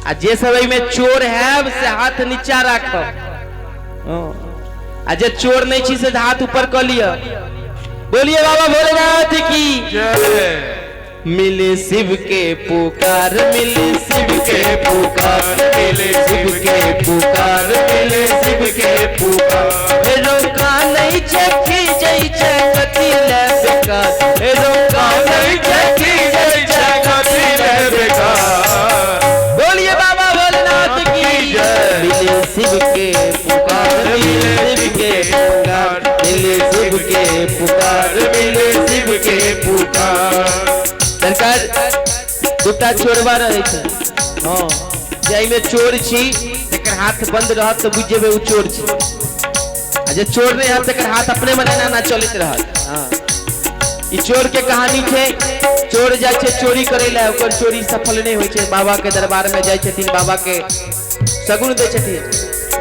आ जे सब में चोर है से हाथ नीचा रख, आ जे चोर नहीं छी से हाथ ऊपर कर लिया। बोलिए बाबा भोलेनाथ की जय। मिले शिव के पुकार, मिले शिव के पुकार, मिले शिव के पुकार, मिले शिव के पुकार। रोका नहीं चखी जई चकती ले बेकार, रोका नहीं चखी जई चकती ले बेकार। बोलिए बाबा भोलेनाथ की जय। मिले शिव के पुकार, मिले शिव के पुकार, मिले शिव के पुकार, मिले शिव के पुकार। सरकार दूटा चोरबा रहे थे, हाँ जाई में चोर छी तेकर हाथ बंद रहत तो बुझ जेबे उ चोर छी, आ जे चोर नहीं है तेकर हाथ अपने मने ना चलत रहत। हाँ ई चोर के कहानी छे। चोर जाय छे चोरी करे ला, ओकर चोरी सफल नहीं होय छे। बाबा के दरबार में जाय छथिन, बाबा के सगुन दे छथिन।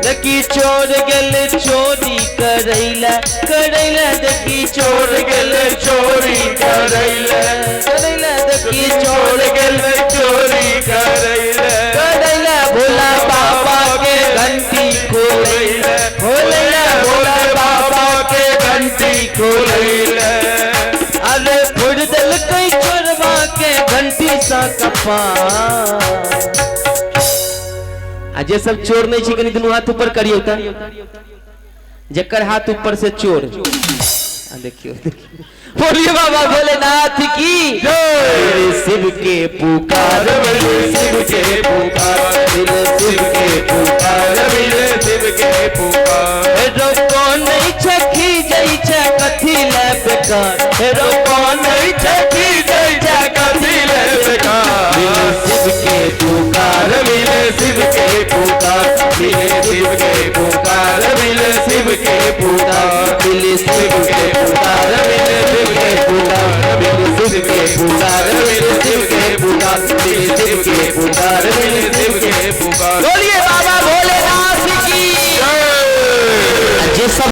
देखी चोर गेल चोरी करैला, करैला देखी चोर गेल चोरी करैला, करैला देखी चोर गेल चोरी करैला, करैला भोला बाबा के घंटी खोलैला, खोलैला भोला बाबा के घंटी खोलैला। अरे फुड़ दिल कोई चोरवा के घंटी सा कपार। जे सब चोर नहीं छी कनी दुनू हाथ ऊपर करियो त, जेकर हाथ ऊपर से चोर। देखियो बोलिए बाबा भोलेनाथ की जय। शिव के पुकार, मिले शिव के पुकार, मिले शिव के पुकार, मिले शिव के पुकार। रोको नहीं छखी जई कथी ले बेकार, रोको नहीं छखी जई कथी ले बेकार। मिले शिव के पुकार, मिले शिव के पुकार, मिले शिव के पुकार, मिले शिव के पुकार, मिले शिव के